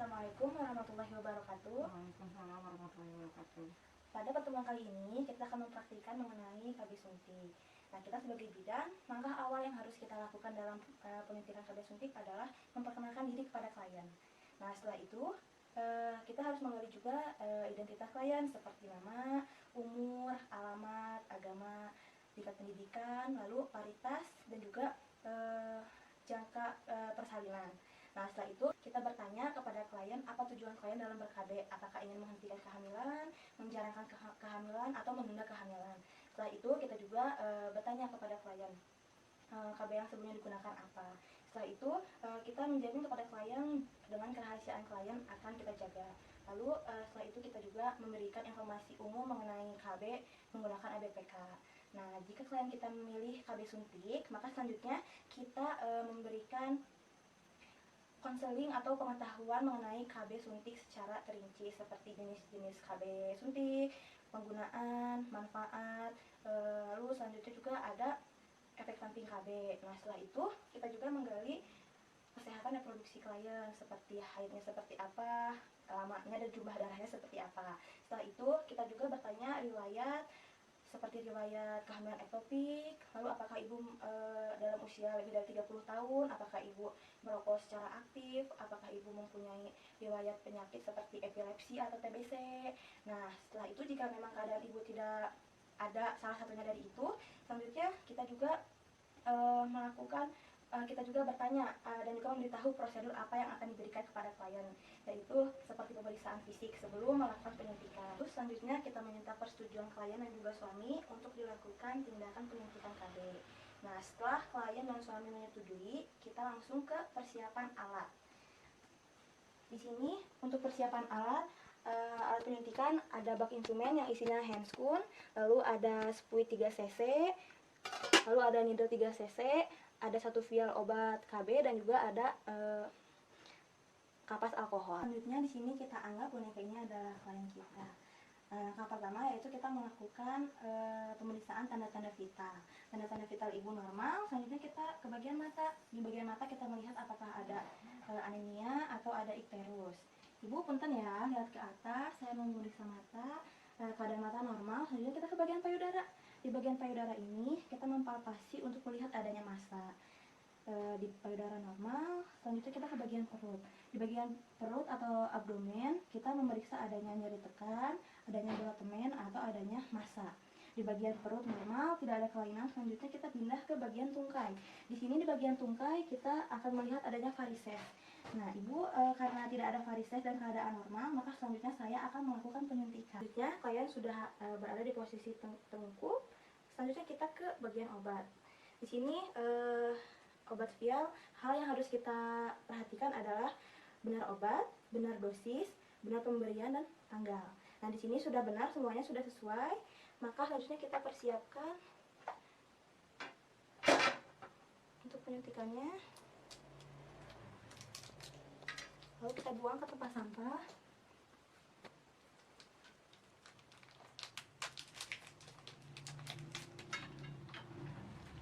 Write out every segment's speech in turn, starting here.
Assalamualaikum warahmatullahi wabarakatuh. Waalaikumsalam warahmatullahi wabarakatuh. Pada pertemuan kali ini kita akan mempraktikkan mengenai KB suntik. Nah, kita sebagai bidan, langkah awal yang harus kita lakukan dalam penyuntikan KB suntik adalah memperkenalkan diri kepada klien. Nah, setelah itu kita harus menggali juga identitas klien seperti nama, umur, alamat, agama, tingkat pendidikan, lalu paritas dan juga jangka persalinan. Nah, setelah itu kita bertanya kepada klien apa tujuan klien dalam ber-KB, apakah ingin menghentikan kehamilan, menjarangkan kehamilan, atau menunda kehamilan. Setelah itu kita juga bertanya kepada klien KB yang sebelumnya digunakan apa. Setelah itu kita menjamin kepada klien dengan kerahasiaan klien akan kita jaga. Lalu setelah itu kita juga memberikan informasi umum mengenai KB menggunakan ABPK. Nah, jika klien kita memilih KB suntik, maka selanjutnya kita memberikan konseling atau pengetahuan mengenai KB suntik secara terinci seperti jenis-jenis KB suntik, penggunaan, manfaat, lalu selanjutnya juga ada efek samping KB. Nah, setelah itu kita juga menggali kesehatan reproduksi klien seperti haidnya seperti apa, alamatnya dan jumlah darahnya seperti apa. Setelah itu kita juga bertanya riwayat seperti riwayat kehamilan ektopik, lalu apakah ibu dalam usia lebih dari 30 tahun, apakah ibu merokok secara aktif, apakah ibu mempunyai riwayat penyakit seperti epilepsi atau TBC. Nah, setelah itu jika memang keadaan ibu tidak ada salah satunya dari itu, selanjutnya kita juga melakukan kita juga bertanya dan juga memberitahu prosedur apa yang akan diberikan kepada klien, yaitu seperti pemeriksaan fisik sebelum melakukan penyuntikan. Terus selanjutnya kita meminta persetujuan klien dan juga suami untuk dilakukan tindakan penyuntikan KB. Nah, setelah klien dan suami menyetujui, kita langsung ke persiapan alat. Di sini untuk persiapan alat alat penyuntikan ada bak instrumen yang isinya handscoon, lalu ada spuit 3 cc, lalu ada needle 3 cc, ada 1 vial obat KB dan juga ada kapas alkohol. Selanjutnya di sini kita anggap boneka ini adalah klien kita. Langkah pertama yaitu kita melakukan pemeriksaan tanda-tanda vital. Tanda-tanda vital ibu normal. Selanjutnya kita ke bagian mata. Di bagian mata kita melihat apakah ada anemia atau ada ikterus. Ibu punten ya, lihat ke atas. Saya mau memeriksa mata. Keadaan mata normal. Selanjutnya kita ke bagian payudara. Di bagian payudara ini kita mempalpasi untuk melihat adanya massa. Di payudara normal. Selanjutnya kita ke bagian perut. Di bagian perut atau abdomen kita memeriksa adanya nyeri tekan, adanya bola temen atau adanya massa. Di bagian perut normal, tidak ada kelainan. Selanjutnya kita pindah ke bagian tungkai. Di sini di bagian tungkai kita akan melihat adanya varises. Nah, ibu karena tidak ada varises dan keadaan normal, maka selanjutnya saya akan melakukan penyuntikan. Selanjutnya klien sudah berada di posisi tengkuk. Selanjutnya kita ke bagian obat. Di sini obat vial, hal yang harus kita perhatikan adalah benar obat, benar dosis, benar pemberian dan tanggal. Nah, di sini sudah benar, semuanya sudah sesuai, maka selanjutnya kita persiapkan untuk penyuntikannya. Lalu kita buang ke tempat sampah.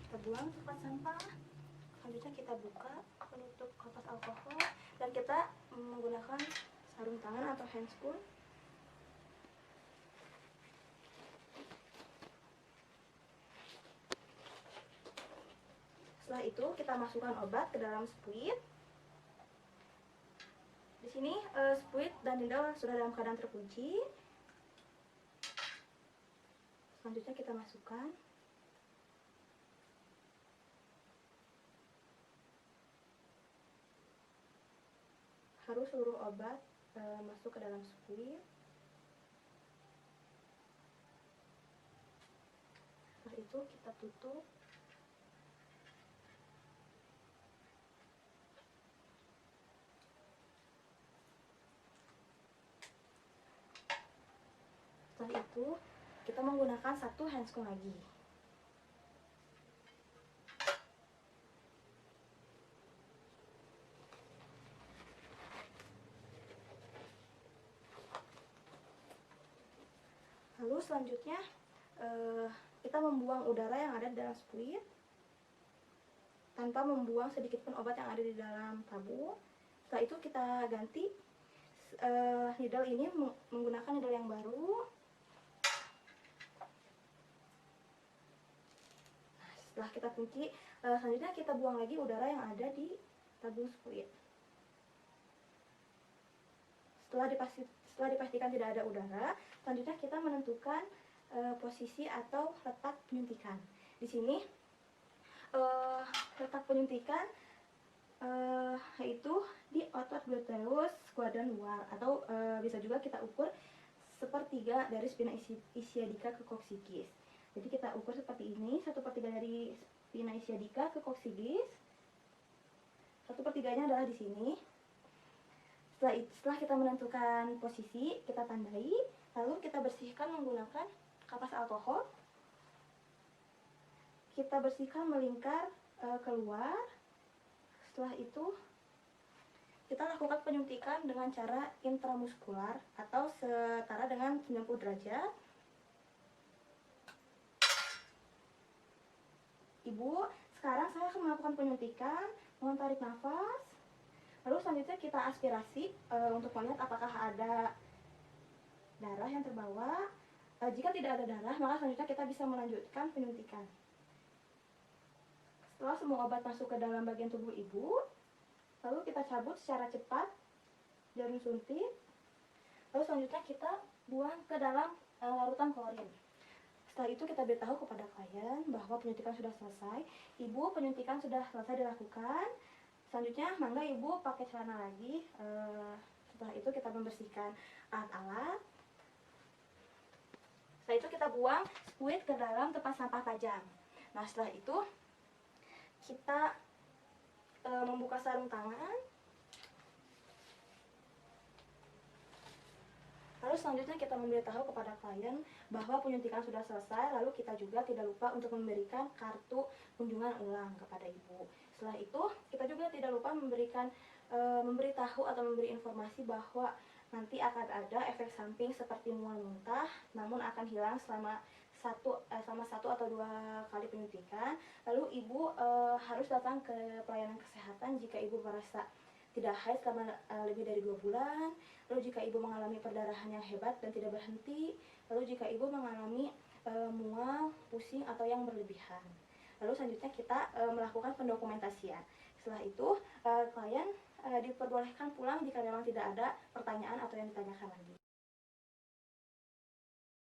Kita buang ke tempat sampah. Selanjutnya kita buka penutup kapas alkohol dan kita menggunakan sarung tangan atau handscoon. Setelah itu kita masukkan obat ke dalam spuit. Di sini spuit dan needle sudah dalam keadaan terkunci. Selanjutnya kita masukkan. Harus seluruh obat masuk ke dalam spuit. Setelah itu kita tutup. Setelah itu kita menggunakan satu handscoon lagi. Lalu selanjutnya kita membuang udara yang ada di dalam spuit tanpa membuang sedikit pun obat yang ada di dalam tabung. Setelah itu kita ganti needle ini menggunakan needle yang baru. Nah, setelah kita kunci, selanjutnya kita buang lagi udara yang ada di tabung spuit. Setelah dipastikan tidak ada udara, selanjutnya kita menentukan posisi atau letak penyuntikan. Di sini letak penyuntikan yaitu di otot gluteus kuadran luar, atau bisa juga kita ukur sepertiga dari spina ischiadica ke coccygeus. Jadi kita ukur seperti ini, 1/3 dari spina ischiadica ke coccygeus, 1/3-nya adalah di sini. Setelah kita menentukan posisi, kita tandai, lalu kita bersihkan menggunakan kapas alkohol. Kita bersihkan melingkar keluar. Setelah itu kita lakukan penyuntikan dengan cara intramuskular atau setara dengan 90 derajat. Ibu, sekarang saya akan melakukan penyuntikan. Mohon tarik nafas. Lalu selanjutnya kita aspirasi untuk melihat apakah ada darah yang terbawa. Jika tidak ada darah, maka selanjutnya kita bisa melanjutkan penyuntikan. Setelah semua obat masuk ke dalam bagian tubuh ibu, lalu kita cabut secara cepat jarum suntik. Lalu selanjutnya kita buang ke dalam larutan klorin. Setelah itu kita beritahu kepada klien bahwa penyuntikan sudah selesai. Ibu, penyuntikan sudah selesai dilakukan. Selanjutnya mangga ibu pakai celana lagi. Setelah itu kita membersihkan alat-alat. Setelah itu kita buang spuit ke dalam tempat sampah tajam. Nah, setelah itu kita membuka sarung tangan. Lalu selanjutnya kita memberitahu kepada klien bahwa penyuntikan sudah selesai. Lalu kita juga tidak lupa untuk memberikan kartu kunjungan ulang kepada ibu. Setelah itu kita juga tidak lupa memberitahu atau memberi informasi bahwa nanti akan ada efek samping seperti mual muntah, namun akan hilang selama satu atau 2 kali penyuntikan. Lalu ibu harus datang ke pelayanan kesehatan jika ibu merasa tidak haid selama lebih dari 2 bulan. Lalu jika ibu mengalami perdarahan yang hebat dan tidak berhenti. Lalu jika ibu mengalami mual, pusing, atau yang berlebihan. Lalu selanjutnya kita melakukan pendokumentasian. Setelah itu klien diperbolehkan pulang jika memang tidak ada pertanyaan atau yang ditanyakan lagi.